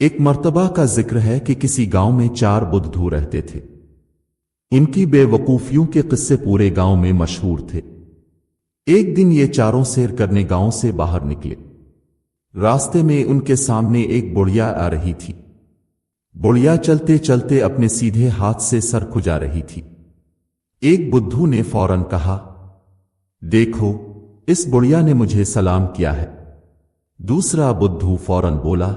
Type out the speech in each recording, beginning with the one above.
ایک مرتبہ کا ذکر ہے کہ کسی گاؤں میں 4 بدھو رہتے تھے۔ ان کی بے وقوفیوں کے قصے پورے گاؤں میں مشہور تھے۔ ایک دن یہ چاروں سیر کرنے گاؤں سے باہر نکلے۔ راستے میں ان کے سامنے ایک بڑھیا آ رہی تھی۔ بڑھیا چلتے چلتے اپنے سیدھے ہاتھ سے سر کھجا رہی تھی۔ ایک بدھو نے فوراً کہا، دیکھو اس بڑھیا نے مجھے سلام کیا ہے۔ دوسرا بدھو فوراً بولا،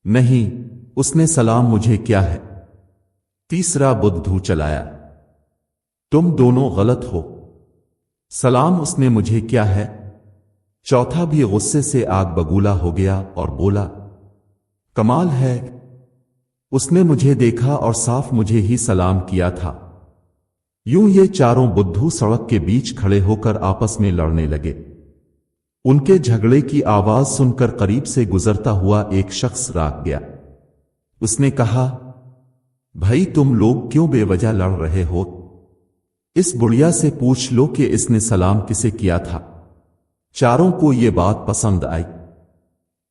نہیں اس نے سلام مجھے کیا ہے۔ تیسرا بدھو چلایا، تم دونوں غلط ہو، سلام اس نے مجھے کیا ہے۔ چوتھا بھی غصے سے آگ بگولا ہو گیا اور بولا، کمال ہے، اس نے مجھے دیکھا اور صاف مجھے ہی سلام کیا تھا۔ یوں یہ چاروں بدھو سڑک کے بیچ کھڑے ہو کر آپس میں لڑنے لگے۔ ان کے جھگڑے کی آواز سن کر قریب سے گزرتا ہوا ایک شخص راگ گیا۔ اس نے کہا، بھائی تم لوگ کیوں بے وجہ لڑ رہے ہو؟ اس بڑھیا سے پوچھ لو کہ اس نے سلام کسے کیا تھا۔ چاروں کو یہ بات پسند آئی۔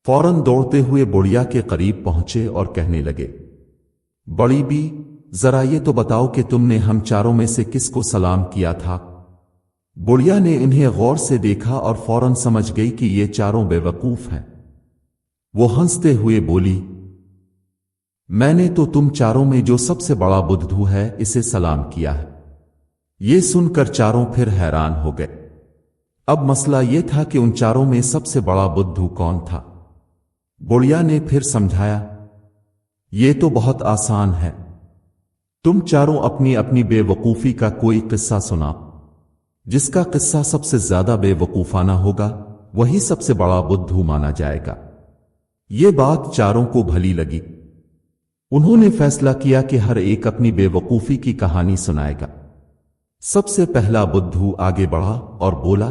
فوراً دوڑتے ہوئے بڑھیا کے قریب پہنچے اور کہنے لگے، بڑی بی، ذرا یہ تو بتاؤ کہ تم نے ہم چاروں میں سے کس کو سلام کیا تھا؟ بڑھیا نے انہیں غور سے دیکھا اور فوراً سمجھ گئی کہ یہ چاروں بے وقوف ہیں۔ وہ ہنستے ہوئے بولی، میں نے تو تم چاروں میں جو سب سے بڑا بدھو ہے اسے سلام کیا ہے۔ یہ سن کر چاروں پھر حیران ہو گئے۔ اب مسئلہ یہ تھا کہ ان چاروں میں سب سے بڑا بدھو کون تھا؟ بڑھیا نے پھر سمجھایا، یہ تو بہت آسان ہے، تم چاروں اپنی اپنی بے وقوفی کا کوئی قصہ سنا، جس کا قصہ سب سے زیادہ بے وقوفانہ ہوگا وہی سب سے بڑا بدھو مانا جائے گا۔ یہ بات چاروں کو بھلی لگی۔ انہوں نے فیصلہ کیا کہ ہر ایک اپنی بے وقوفی کی کہانی سنائے گا۔ سب سے پہلا بدھو آگے بڑھا اور بولا،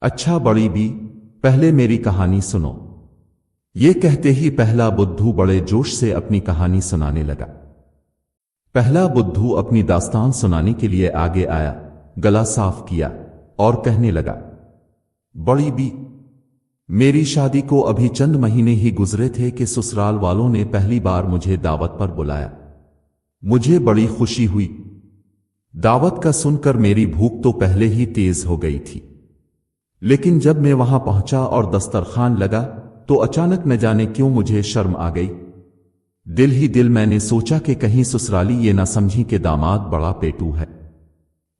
اچھا بڑی بی، پہلے میری کہانی سنو۔ یہ کہتے ہی پہلا بدھو بڑے جوش سے اپنی کہانی سنانے لگا۔ پہلا بدھو اپنی داستان سنانے کے لیے آگے آیا، گلا صاف کیا اور کہنے لگا، بڑی بی، میری شادی کو ابھی چند مہینے ہی گزرے تھے کہ سسرال والوں نے پہلی بار مجھے دعوت پر بلایا۔ مجھے بڑی خوشی ہوئی۔ دعوت کا سن کر میری بھوک تو پہلے ہی تیز ہو گئی تھی، لیکن جب میں وہاں پہنچا اور دسترخوان لگا تو اچانک نہ جانے کیوں مجھے شرم آ گئی۔ دل ہی دل میں نے سوچا کہ کہیں سسرالی یہ نہ سمجھی کہ داماد بڑا پیٹو ہے۔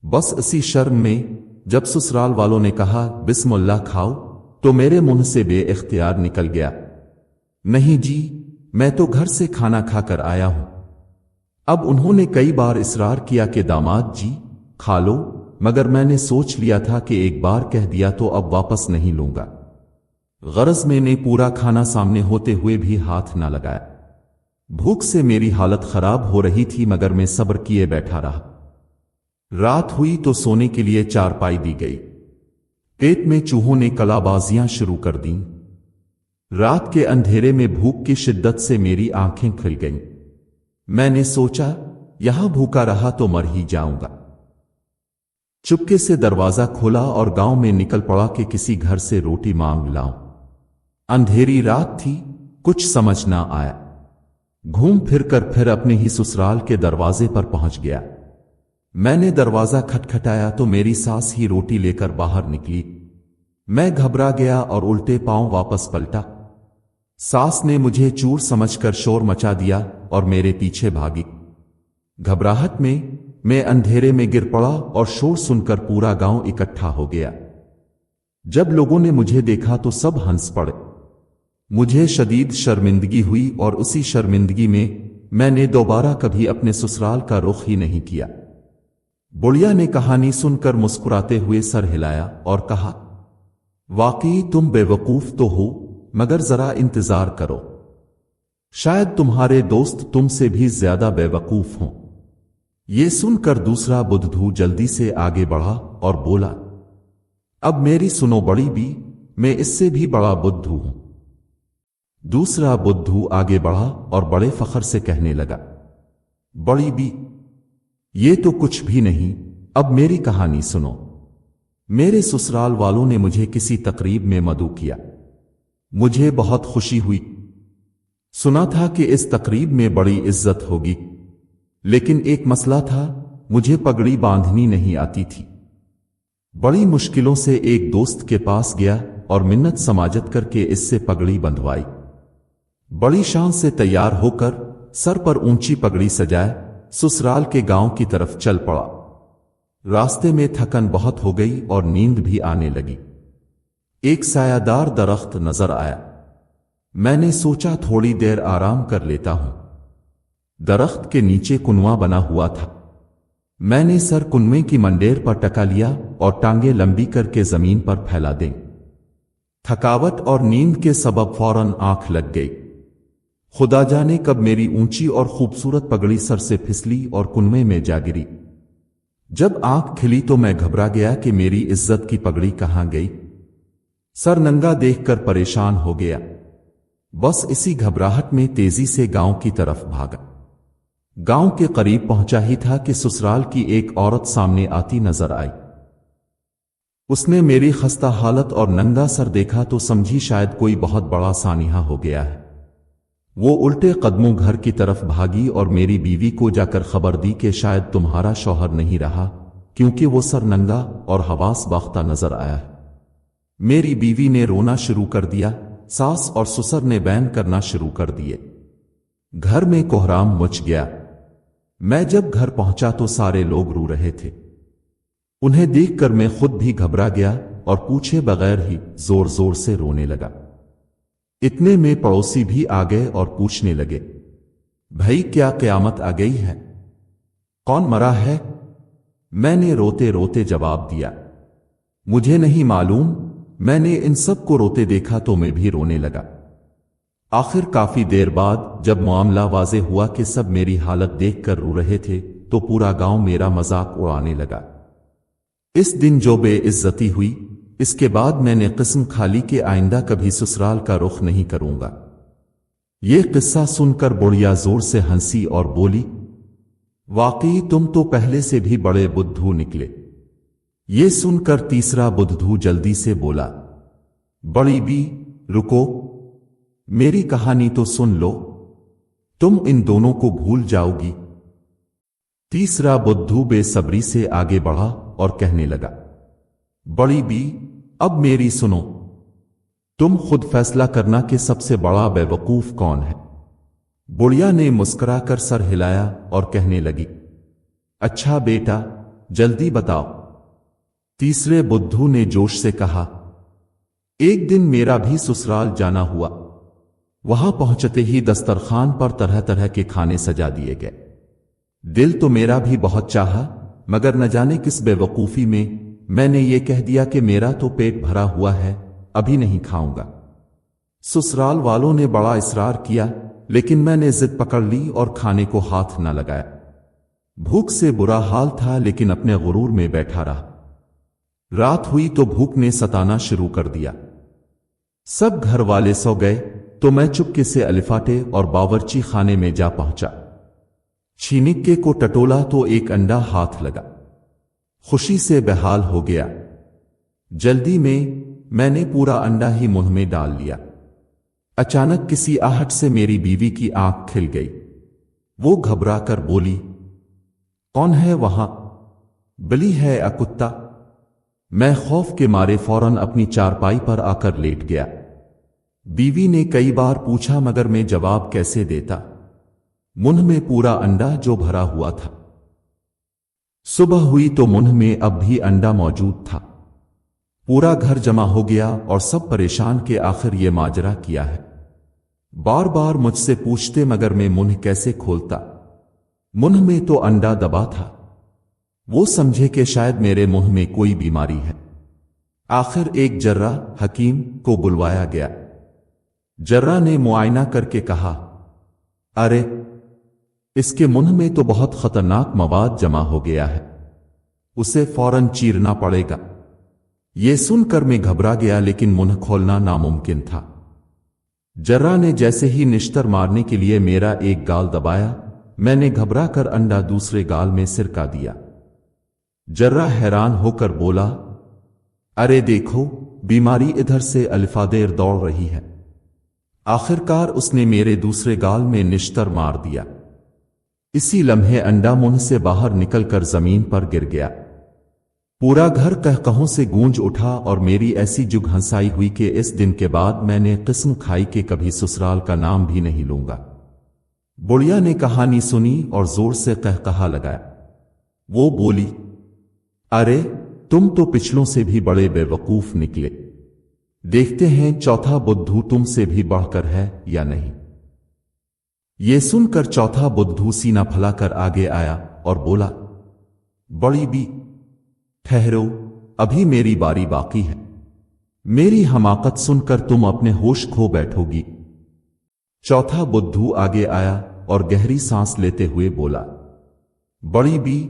بس اسی شرم میں جب سسرال والوں نے کہا بسم اللہ کھاؤ تو میرے منہ سے بے اختیار نکل گیا، نہیں جی، میں تو گھر سے کھانا کھا کر آیا ہوں۔ اب انہوں نے کئی بار اصرار کیا کہ داماد جی کھا لو، مگر میں نے سوچ لیا تھا کہ ایک بار کہہ دیا تو اب واپس نہیں لوں گا۔ غرض میں نے پورا کھانا سامنے ہوتے ہوئے بھی ہاتھ نہ لگایا۔ بھوک سے میری حالت خراب ہو رہی تھی مگر میں صبر کیے بیٹھا رہا۔ رات ہوئی تو سونے کے لیے چارپائی دی گئی۔ پیٹ میں چوہوں نے کلا بازیاں شروع کر دیں۔ رات کے اندھیرے میں بھوک کی شدت سے میری آنکھیں کھل گئیں۔ میں نے سوچا یہاں بھوکا رہا تو مر ہی جاؤں گا۔ چپکے سے دروازہ کھولا اور گاؤں میں نکل پڑا کہ کسی گھر سے روٹی مانگ لاؤں۔ اندھیری رات تھی، کچھ سمجھ نہ آیا۔ گھوم پھر کر پھر اپنے ہی سسرال کے دروازے پر پہنچ گیا۔ میں نے دروازہ کھٹکھٹایا تو میری ساس ہی روٹی لے کر باہر نکلی۔ میں گھبرا گیا اور الٹے پاؤں واپس پلٹا۔ ساس نے مجھے چور سمجھ کر شور مچا دیا اور میرے پیچھے بھاگی۔ گھبراہٹ میں اندھیرے میں گر پڑا اور شور سن کر پورا گاؤں اکٹھا ہو گیا۔ جب لوگوں نے مجھے دیکھا تو سب ہنس پڑے۔ مجھے شدید شرمندگی ہوئی اور اسی شرمندگی میں نے دوبارہ کبھی اپنے سسرال کا رخ ہی نہیں کیا۔ بڑھیا نے کہانی سن کر مسکراتے ہوئے سر ہلایا اور کہا، واقعی تم بے وقوف تو ہو، مگر ذرا انتظار کرو، شاید تمہارے دوست تم سے بھی زیادہ بے وقوف ہوں۔ یہ سن کر دوسرا بدھو جلدی سے آگے بڑھا اور بولا، اب میری سنو بڑی بی، میں اس سے بھی بڑا بدھو ہوں۔ دوسرا بدھو آگے بڑھا اور بڑے فخر سے کہنے لگا، بڑی بی، یہ تو کچھ بھی نہیں، اب میری کہانی سنو۔ میرے سسرال والوں نے مجھے کسی تقریب میں مدعو کیا، مجھے بہت خوشی ہوئی۔ सुना था कि इस तकरीब में बड़ी इज्जत होगी, लेकिन एक मसला था, मुझे पगड़ी बांधनी नहीं आती थी। बड़ी मुश्किलों से एक दोस्त के पास गया और मिन्नत समाजत करके इससे पगड़ी बंधवाई। बड़ी शान से तैयार होकर सर पर ऊंची पगड़ी सजाए ससुराल के गांव की तरफ चल पड़ा। रास्ते में थकन बहुत हो गई और नींद भी आने लगी। एक सायादार दरख्त नजर आया। मैंने सोचा थोड़ी देर आराम कर लेता हूं। दरख्त के नीचे कुनवा बना हुआ था। मैंने सर कुनवे की मंडेर पर टका लिया और टांगे लंबी करके जमीन पर फैला दें। थकावट और नींद के सबब फौरन आंख लग गई। खुदा जाने कब मेरी ऊंची और खूबसूरत पगड़ी सर से फिसली और कुनवे में जा गिरी। जब आंख खिली तो मैं घबरा गया कि मेरी इज्जत की पगड़ी कहां गई। सर नंगा देखकर परेशान हो गया। बस इसी घबराहट में तेजी से गांव की तरफ भागा। गांव के करीब पहुंचा ही था कि ससुराल की एक औरत सामने आती नजर आई। उसने मेरी खस्ता हालत और नंगा सर देखा तो समझी शायद कोई बहुत बड़ा सानिहा हो गया है। वो उल्टे कदमों घर की तरफ भागी और मेरी बीवी को जाकर खबर दी कि शायद तुम्हारा शौहर नहीं रहा, क्योंकि वो सर नंगा और हवास बाख्ता नजर आया है। मेरी बीवी ने रोना शुरू कर दिया। सास और ससुर ने बैन करना शुरू कर दिए। घर में कोहराम मच गया। मैं जब घर पहुंचा तो सारे लोग रो रहे थे। उन्हें देखकर मैं खुद भी घबरा गया और पूछे बगैर ही जोर जोर से रोने लगा। इतने में पड़ोसी भी आ गए और पूछने लगे, भाई क्या क़यामत आ गई है? कौन मरा है? मैंने रोते रोते जवाब दिया, मुझे नहीं मालूम। मैंने इन सब को रोते देखा तो मैं भी रोने लगा। आखिर काफी देर बाद जब मामला वाज़े हुआ कि सब मेरी हालत देखकर रो रहे थे तो पूरा गांव मेरा मजाक उड़ाने लगा। इस दिन जो बेइज्जती हुई, इसके बाद मैंने कसम खा ली कि आइंदा कभी ससुराल का रुख नहीं करूंगा। ये किस्सा सुनकर बुढ़िया जोर से हंसी और बोली, वाकई तुम तो पहले से भी बड़े बुद्धू निकले। ये सुनकर तीसरा बुद्धू जल्दी से बोला, बड़ी बी रुको, मेरी कहानी तो सुन लो, तुम इन दोनों को भूल जाओगी। तीसरा बुद्धू बेसब्री से आगे बढ़ा और कहने लगा, बड़ी बी अब मेरी सुनो, तुम खुद फैसला करना कि सबसे बड़ा बेवकूफ कौन है। बुढ़िया ने मुस्कुराकर सर हिलाया और कहने लगी, अच्छा बेटा जल्दी बताओ। तीसरे बुद्धू ने जोश से कहा, एक दिन मेरा भी ससुराल जाना हुआ। वहां पहुंचते ही दस्तरखान पर तरह तरह के खाने सजा दिए गए। दिल तो मेरा भी बहुत चाहा, मगर न जाने किस बेवकूफी में मैंने ये कह दिया कि मेरा तो पेट भरा हुआ है, अभी नहीं खाऊंगा। ससुराल वालों ने बड़ा इसरार किया, लेकिन मैंने जिद पकड़ ली और खाने को हाथ न लगाया। भूख से बुरा हाल था, लेकिन अपने गुरूर में बैठा रहा। रात हुई तो भूख ने सताना शुरू कर दिया। सब घर वाले सो गए तो मैं चुपके से अलिफाटे और बावर्ची खाने में जा पहुंचा। छीनिक्के को टटोला तो एक अंडा हाथ लगा। खुशी से बेहाल हो गया। जल्दी में मैंने पूरा अंडा ही मुंह में डाल लिया। अचानक किसी आहट से मेरी बीवी की आंख खिल गई। वो घबरा कर बोली, कौन है वहां? बिल्ली है या कुत्ता? मैं खौफ के मारे फौरन अपनी चारपाई पर आकर लेट गया। बीवी ने कई बार पूछा, मगर मैं जवाब कैसे देता? मुंह में पूरा अंडा जो भरा हुआ था। सुबह हुई तो मुंह में अब भी अंडा मौजूद था। पूरा घर जमा हो गया और सब परेशान के आखिर ये माजरा किया है। बार बार मुझसे पूछते, मगर मैं मुंह कैसे खोलता? मुंह में तो अंडा दबा था। वो समझे कि शायद मेरे मुंह में कोई बीमारी है। आखिर एक जर्रा हकीम को बुलवाया गया। जर्रा ने मुआयना करके कहा, अरे इसके मुंह में तो बहुत खतरनाक मवाद जमा हो गया है, उसे फौरन चीरना पड़ेगा। यह सुनकर मैं घबरा गया, लेकिन मुंह खोलना नामुमकिन था। जर्रा ने जैसे ही निश्तर मारने के लिए मेरा एक गाल दबाया, मैंने घबरा कर अंडा दूसरे गाल में सिरका दिया। जर्रा हैरान होकर बोला, अरे देखो, बीमारी इधर से अलिफादेर दौड़ रही है। आखिरकार उसने मेरे दूसरे गाल में निश्तर मार दिया। इसी लम्हे अंडा मुंह से बाहर निकलकर जमीन पर गिर गया। पूरा घर कहकहों से गूंज उठा और मेरी ऐसी जुग हंसाई हुई कि इस दिन के बाद मैंने किस्म खाई कि कभी ससुराल का नाम भी नहीं लूंगा। बुढ़िया ने कहानी सुनी और जोर से कहकहा लगाया। वो बोली, अरे तुम तो पिछलों से भी बड़े बेवकूफ निकले। देखते हैं चौथा बुद्धू तुमसे भी बढ़कर है या नहीं। ये सुनकर चौथा बुद्धू सीना फैलाकर आगे आया और बोला, बड़ी बी, ठहरो, अभी मेरी बारी बाकी है। मेरी हमाकत सुनकर तुम अपने होश खो बैठोगी। चौथा बुद्धू आगे आया और गहरी सांस लेते हुए बोला, बड़ी बी,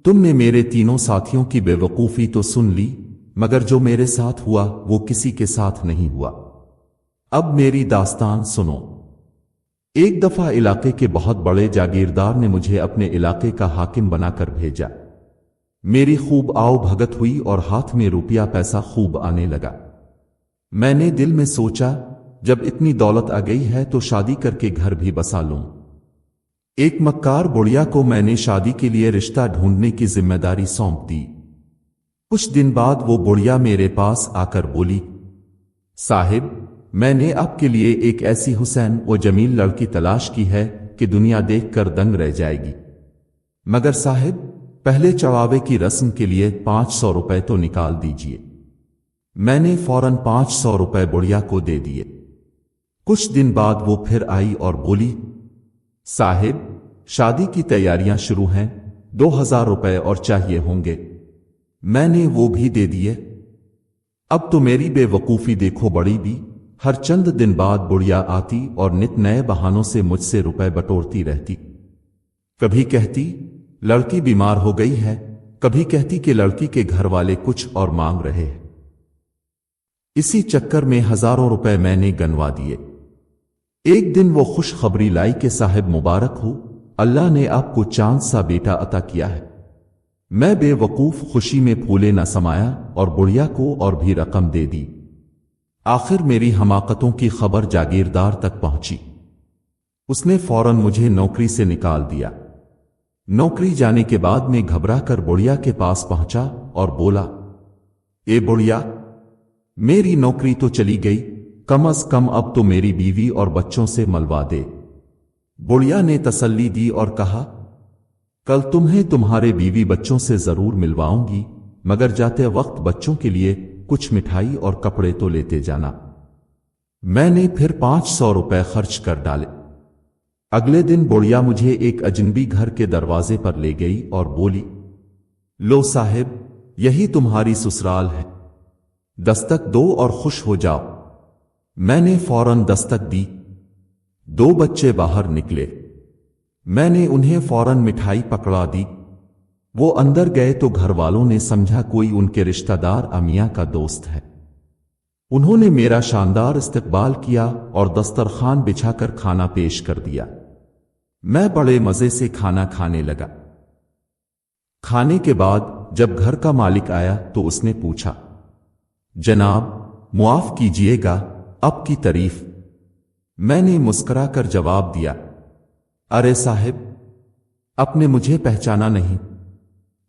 तुमने मेरे तीनों साथियों की बेवकूफी तो सुन ली, मगर जो मेरे साथ हुआ वो किसी के साथ नहीं हुआ। अब मेरी दास्तान सुनो। एक दफा इलाके के बहुत बड़े जागीरदार ने मुझे अपने इलाके का हाकिम बनाकर भेजा। मेरी खूब आओ भगत हुई और हाथ में रुपया पैसा खूब आने लगा। मैंने दिल में सोचा, जब इतनी दौलत आ गई है तो शादी करके घर भी बसा लूं। एक मक्कार बुढ़िया को मैंने शादी के लिए रिश्ता ढूंढने की जिम्मेदारी सौंप दी। कुछ दिन बाद वो बुढ़िया मेरे पास आकर बोली, साहिब, मैंने आपके लिए एक ऐसी हुसैन व जमील लड़की तलाश की है कि दुनिया देखकर दंग रह जाएगी। मगर साहिब, पहले चढ़ावे की रस्म के लिए 500 रुपए तो निकाल दीजिए। मैंने फौरन 500 रुपए बुढ़िया को दे दिए। कुछ दिन बाद वो फिर आई और बोली, साहिब, शादी की तैयारियां शुरू हैं, 2000 रुपए और चाहिए होंगे। मैंने वो भी दे दिए। अब तो मेरी बेवकूफी देखो बड़ी भी, हर चंद दिन बाद बुढ़िया आती और नित नए बहानों से मुझसे रुपए बटोरती रहती। कभी कहती लड़की बीमार हो गई है, कभी कहती कि लड़की के घर वाले कुछ और मांग रहे हैं। इसी चक्कर में हजारों रुपए मैंने गनवा दिए। एक दिन वो खुशखबरी लाई कि साहिब मुबारक हो, अल्लाह ने आपको चांद सा बेटा अता किया है। मैं बेवकूफ खुशी में फूले न समाया और बुढ़िया को और भी रकम दे दी। आखिर मेरी हमाकतों की खबर जागीरदार तक पहुंची। उसने फौरन मुझे नौकरी से निकाल दिया। नौकरी जाने के बाद मैं घबरा कर बुढ़िया के पास पहुंचा और बोला, ए बुढ़िया, मेरी नौकरी तो चली गई, कम अज कम अब तो मेरी बीवी और बच्चों से मलवा दे। बुढ़िया ने तसल्ली दी और कहा, कल तुम्हें तुम्हारे बीवी बच्चों से जरूर मिलवाऊंगी, मगर जाते वक्त बच्चों के लिए कुछ मिठाई और कपड़े तो लेते जाना। मैंने फिर 500 रुपए खर्च कर डाले। अगले दिन बुढ़िया मुझे एक अजनबी घर के दरवाजे पर ले गई और बोली, लो साहिब, यही तुम्हारी ससुराल है, दस्तक दो और खुश हो जाओ। मैंने फौरन दस्तक दी। 2 बच्चे बाहर निकले। मैंने उन्हें फौरन मिठाई पकड़ा दी। वो अंदर गए तो घर वालों ने समझा कोई उनके रिश्तेदार अमिया का दोस्त है। उन्होंने मेरा शानदार इस्तकबाल किया और दस्तरखान बिछाकर खाना पेश कर दिया। मैं बड़े मजे से खाना खाने लगा। खाने के बाद जब घर का मालिक आया तो उसने पूछा, जनाब मुआफ कीजिएगा, आपकी तारीफ। मैंने मुस्कुराकर जवाब दिया, अरे साहिब, आपने मुझे पहचाना नहीं,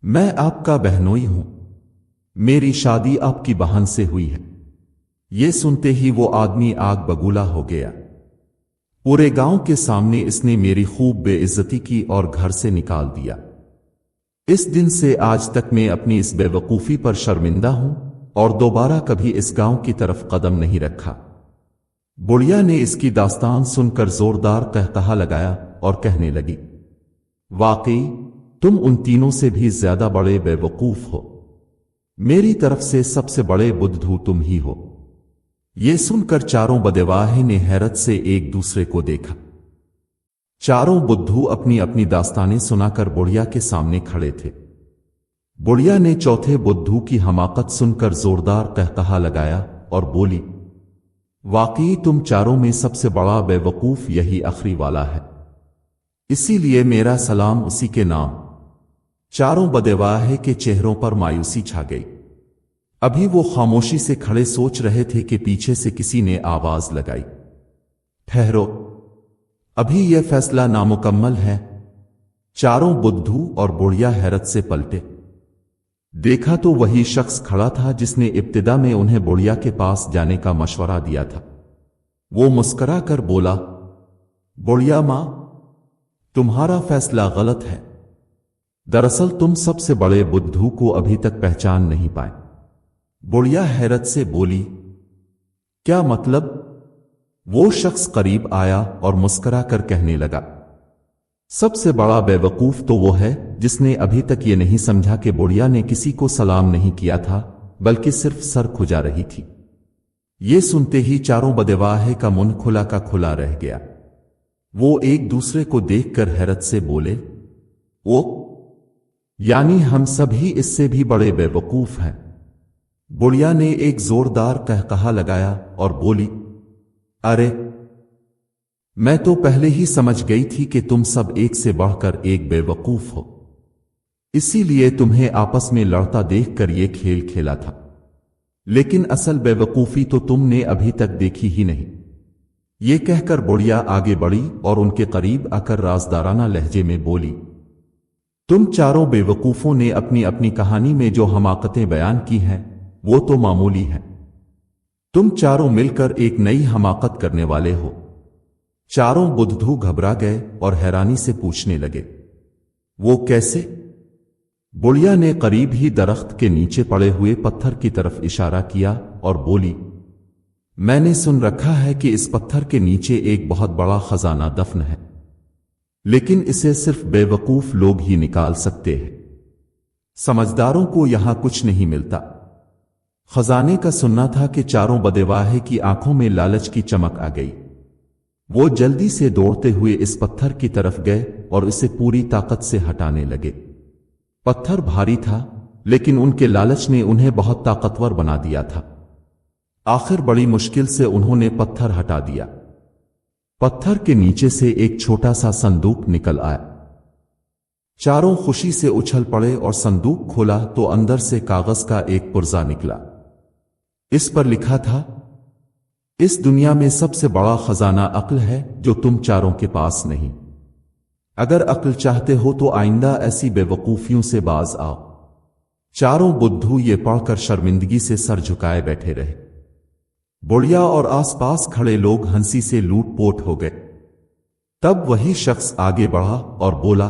मैं आपका बहनोई हूं। मेरी शादी आपकी बहन से हुई है। ये सुनते ही वो आदमी आग बगूला हो गया। पूरे गांव के सामने इसने मेरी खूब बेइज्जती की और घर से निकाल दिया। इस दिन से आज तक मैं अपनी इस बेवकूफी पर शर्मिंदा हूं और दोबारा कभी इस गांव की तरफ कदम नहीं रखा। बुढ़िया ने इसकी दास्तान सुनकर जोरदार कहकहा लगाया और कहने लगी, वाकई तुम उन तीनों से भी ज्यादा बड़े बेवकूफ हो। मेरी तरफ से सबसे बड़े बुद्धू तुम ही हो। ये सुनकर चारों बदेवाहे ने हैरत से एक दूसरे को देखा। चारों बुद्धू अपनी अपनी दास्तानें सुनाकर बुढ़िया के सामने खड़े थे। बुढ़िया ने चौथे बुद्धू की हमाकत सुनकर जोरदार कहकहा लगाया और बोली, वाकई तुम चारों में सबसे बड़ा बेवकूफ यही आखिरी वाला है, इसीलिए मेरा सलाम उसी के नाम। चारों बदेवाहे के चेहरों पर मायूसी छा गई। अभी वो खामोशी से खड़े सोच रहे थे कि पीछे से किसी ने आवाज लगाई, ठहरो, अभी यह फैसला नामुकम्मल है। चारों बुद्धू और बुढ़िया हैरत से पलटे। देखा तो वही शख्स खड़ा था जिसने इब्तिदा में उन्हें बुढ़िया के पास जाने का मशवरा दिया था। वो मुस्करा कर बोला, बुढ़िया मां, तुम्हारा फैसला गलत है। दरअसल तुम सबसे बड़े बुद्धू को अभी तक पहचान नहीं पाए। बुढ़िया हैरत से बोली, क्या मतलब? वो शख्स करीब आया और मुस्करा कर कहने लगा, सबसे बड़ा बेवकूफ तो वो है जिसने अभी तक ये नहीं समझा कि बुढ़िया ने किसी को सलाम नहीं किया था, बल्कि सिर्फ सर खुजा रही थी। ये सुनते ही चारों बदेवाहे का मुंह खुला का खुला रह गया। वो एक दूसरे को देखकर हैरत से बोले, वो यानी हम सभी इससे भी बड़े बेवकूफ हैं। बुढ़िया ने एक जोरदार कहकहा लगाया और बोली, अरे, मैं तो पहले ही समझ गई थी कि तुम सब एक से बढ़कर एक बेवकूफ हो, इसीलिए तुम्हें आपस में लड़ता देखकर ये खेल खेला था। लेकिन असल बेवकूफी तो तुमने अभी तक देखी ही नहीं। ये कहकर बुढ़िया आगे बढ़ी और उनके करीब आकर राजदाराना लहजे में बोली, तुम चारों बेवकूफों ने अपनी अपनी कहानी में जो हमाकतें बयान की हैं, वो तो मामूली हैं। तुम चारों मिलकर एक नई हमाकत करने वाले हो। चारों बुद्धू घबरा गए और हैरानी से पूछने लगे, वो कैसे? बुढ़िया ने करीब ही दरख्त के नीचे पड़े हुए पत्थर की तरफ इशारा किया और बोली, मैंने सुन रखा है कि इस पत्थर के नीचे एक बहुत बड़ा खजाना दफन है, लेकिन इसे सिर्फ बेवकूफ लोग ही निकाल सकते हैं। समझदारों को यहां कुछ नहीं मिलता। खजाने का सुनना था कि चारों बदेवाहे की आंखों में लालच की चमक आ गई। वो जल्दी से दौड़ते हुए इस पत्थर की तरफ गए और इसे पूरी ताकत से हटाने लगे। पत्थर भारी था, लेकिन उनके लालच ने उन्हें बहुत ताकतवर बना दिया था। आखिर बड़ी मुश्किल से उन्होंने पत्थर हटा दिया। पत्थर के नीचे से एक छोटा सा संदूक निकल आया। चारों खुशी से उछल पड़े और संदूक खोला तो अंदर से कागज का एक पुर्जा निकला। इस पर लिखा था, इस दुनिया में सबसे बड़ा खजाना अक्ल है जो तुम चारों के पास नहीं। अगर अक्ल चाहते हो तो आइंदा ऐसी बेवकूफियों से बाज आओ। चारों बुद्धू ये पढ़कर शर्मिंदगी से सर झुकाए बैठे रहे। बुढ़िया और आसपास खड़े लोग हंसी से लूटपोट हो गए। तब वही शख्स आगे बढ़ा और बोला,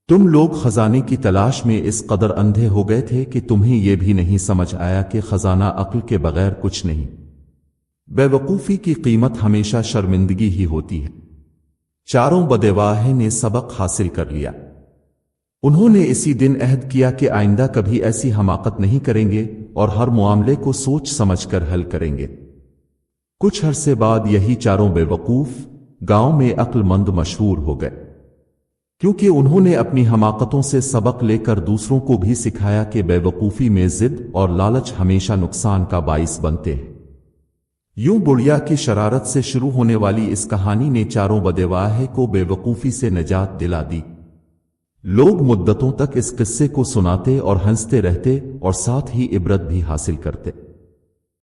तुम लोग खजाने की तलाश में इस कदर अंधे हो गए थे कि तुम्हें यह भी नहीं समझ आया कि खजाना अक्ल के बगैर कुछ नहीं। बेवकूफी की कीमत हमेशा शर्मिंदगी ही होती है। चारों बदेवाहे ने सबक हासिल कर लिया। उन्होंने इसी दिन अहद किया कि आइंदा कभी ऐसी हमाकत नहीं करेंगे और हर मामले को सोच समझकर हल करेंगे। कुछ अरसे बाद यही चारों बेवकूफ गांव में अक्लमंद मशहूर हो गए, क्योंकि उन्होंने अपनी हमाकतों से सबक लेकर दूसरों को भी सिखाया कि बेवकूफी में जिद और लालच हमेशा नुकसान का बाइस बनते हैं। यूं बुढ़िया की शरारत से शुरू होने वाली इस कहानी ने चारों बदेवाहे को बेवकूफी से निजात दिला दी। लोग मुद्दतों तक इस किस्से को सुनाते और हंसते रहते और साथ ही इबरत भी हासिल करते।